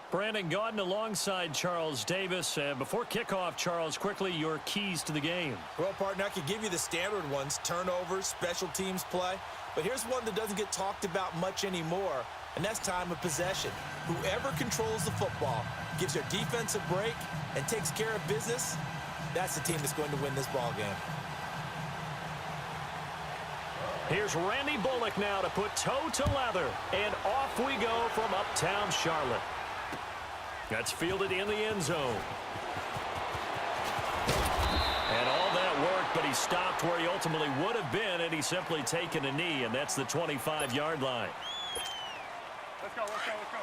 Brandon Gaudin alongside Charles Davis. Before kickoff, Charles, quickly your keys to the game. Well, partner, I could give you the standard ones, turnovers, special teams play. But here's one that doesn't get talked about much anymore, and that's time of possession. Whoever controls the football, gives their defense a break, and takes care of business, that's the team that's going to win this ball game. Here's Randy Bullock now to put toe to leather, and off we go from uptown Charlotte. That's fielded in the end zone. And all that worked, but he stopped where he ultimately would have been, and he's simply taken a knee, and that's the 25-yard line. Let's go, let's go, let's go.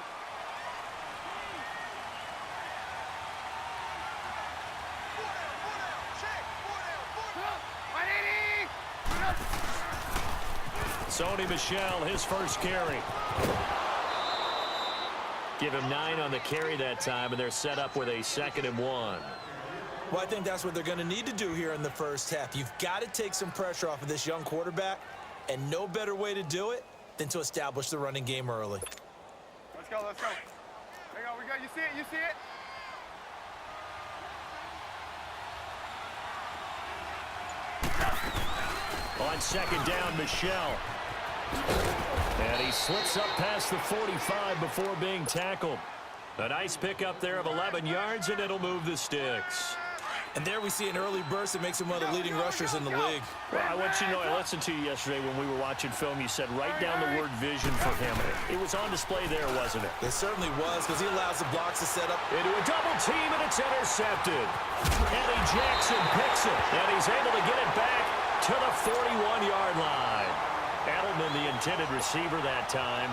Sony Michel, his first carry. Give him 9 on the carry that time, and they're set up with a 2nd and 1. Well, I think that's what they're going to need to do here in the first half. You've got to take some pressure off of this young quarterback, and no better way to do it than to establish the running game early. Let's go, let's go. There you go, we got, you see it, you see it? On 2nd down, Michel. And he slips up past the 45 before being tackled. A nice pickup there of 11 yards, and it'll move the sticks. And there we see an early burst that makes him one of the leading rushers in the league. Well, I want you to know, I listened to you yesterday when we were watching film. You said write down the word vision for him. It was on display there, wasn't it? It certainly was, because he allows the blocks to set up. Into a double team, and it's intercepted. Eddie Jackson picks it, and he's able to get it back to the 41-yard line. Edelman, the intended receiver that time.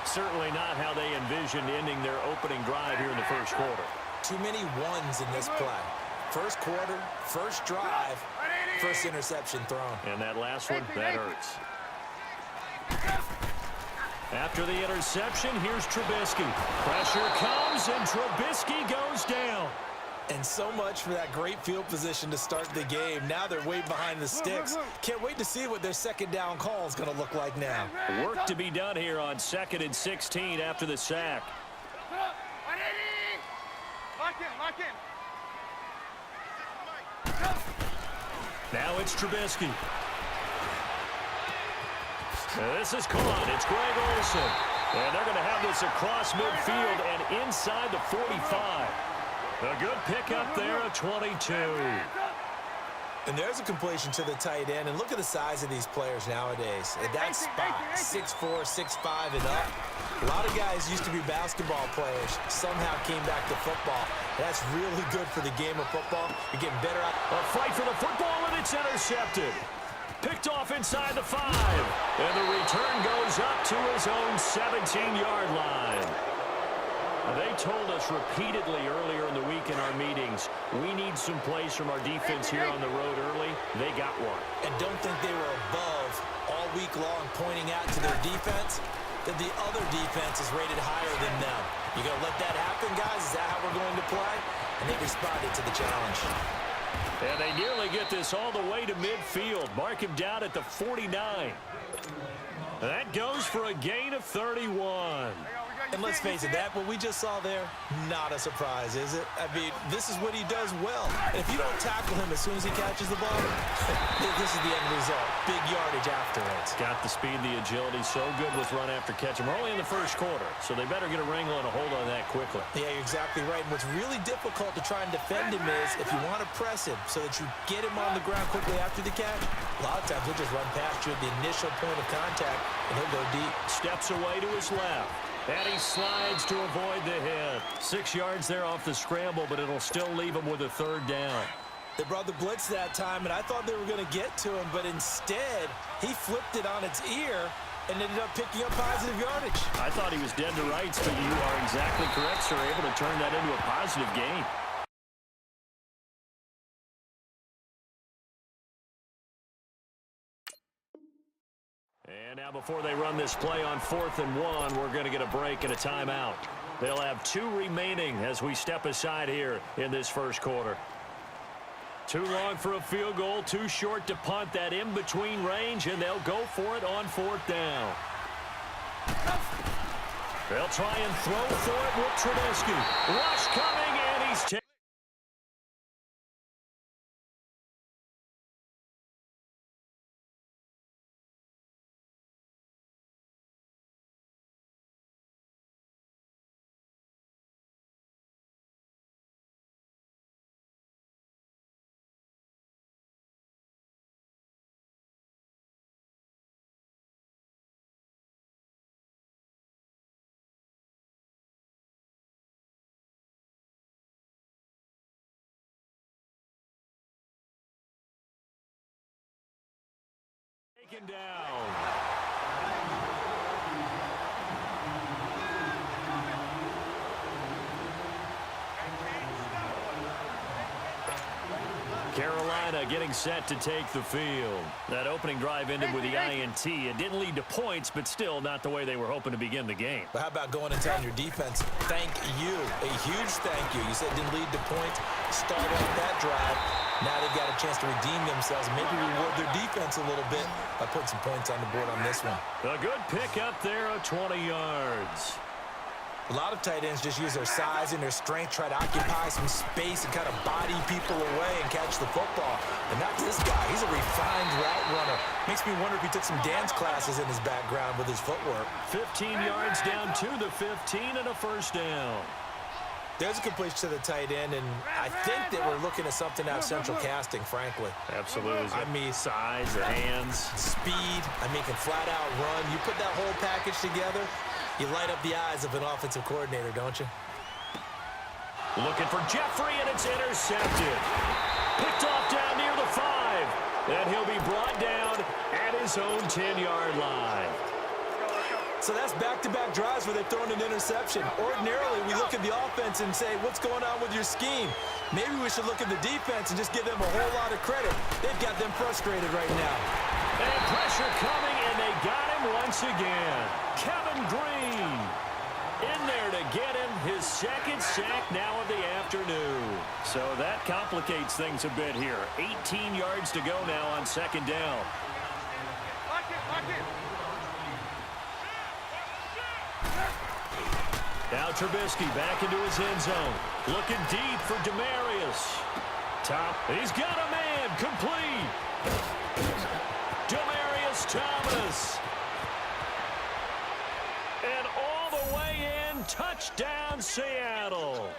Certainly not how they envisioned ending their opening drive here in the first quarter. Too many ones in this play. First quarter, first drive, first interception thrown. And that last one, that hurts. After the interception, here's Trubisky. Pressure comes, and Trubisky goes down. And so much for that great field position to start the game. Now they're way behind the sticks. Can't wait to see what their 2nd down call is going to look like now. Work to be done here on 2nd and 16 after the sack. Lock in, lock in. Now it's Trubisky. This is caught. It's Greg Olsen. And they're going to have this across midfield and inside the 45. A good pickup there at 22. And there's a completion to the tight end. And look at the size of these players nowadays. At that spot, 6'4", 6'5", and up. A lot of guys used to be basketball players, somehow came back to football. That's really good for the game of football. You're getting better out. A fight for the football, and it's intercepted. Picked off inside the 5. And the return goes up to his own 17-yard line. They told us repeatedly earlier in the week in our meetings, we need some plays from our defense here on the road early. They got one. And don't think they were above all week long pointing out to their defense that the other defense is rated higher than them. You going to let that happen, guys? Is that how we're going to play? And they responded to the challenge. And they nearly get this all the way to midfield. Mark him down at the 49. That goes for a gain of 31. And let's face it, that what we just saw there, not a surprise, is it? I mean, this is what he does well. And if you don't tackle him as soon as he catches the ball, this is the end result. Big yardage afterwards. Got the speed, the agility, so good with run after catch. And we're only in the first quarter, so they better get a wrangle and a hold on that quickly. Yeah, you're exactly right. And what's really difficult to try and defend him is if you want to press him so that you get him on the ground quickly after the catch, a lot of times he'll just run past you at the initial point of contact, and he'll go deep. Steps away to his left. And he slides to avoid the hit. 6 yards there off the scramble, but it'll still leave him with a 3rd down. They brought the blitz that time, and I thought they were going to get to him, but instead, he flipped it on its ear and ended up picking up positive yardage. I thought he was dead to rights, but you are exactly correct, sir. Able to turn that into a positive gain. And now before they run this play on 4th and 1, we're going to get a break and a timeout. They'll have 2 remaining as we step aside here in this first quarter. Too long for a field goal, too short to punt that in-between range, and they'll go for it on 4th down. They'll try and throw for it with Trubisky. Rush coming, and he's taken. Taken down. Carolina getting set to take the field. That opening drive ended with the INT. It didn't lead to points, but still not the way they were hoping to begin the game. But how about going and telling your defense, thank you, a huge thank you. You said it didn't lead to points. Start off that drive. Now they've got a chance to redeem themselves and maybe reward their defense a little bit by putting some points on the board on this one. A good pickup there of 20 yards. A lot of tight ends just use their size and their strength, try to occupy some space and kind of body people away and catch the football. But not this guy. He's a refined route runner. Makes me wonder if he took some dance classes in his background with his footwork. 15 yards down to the 15 and a first down. There's a completion to the tight end, and I think that we're looking at something out of central casting, frankly. Absolutely. I mean, size, the hands. Speed. I mean, can flat out run. You put that whole package together, you light up the eyes of an offensive coordinator, don't you? Looking for Jeffrey, and it's intercepted. Picked off down near the 5. And he'll be brought down at his own 10-yard line. So that's back-to-back drives where they've thrown an interception. Ordinarily, we look at the offense and say, what's going on with your scheme? Maybe we should look at the defense and just give them a whole lot of credit. They've got them frustrated right now. And pressure coming, and they got him once again. Kevin Green in there to get him his second sack now of the afternoon. So that complicates things a bit here. 18 yards to go now on second down. Lock it. Now Trubisky back into his end zone. Looking deep for Demarius. Top. He's got a man. Complete. Demarius Thomas. And all the way in. Touchdown, Seattle.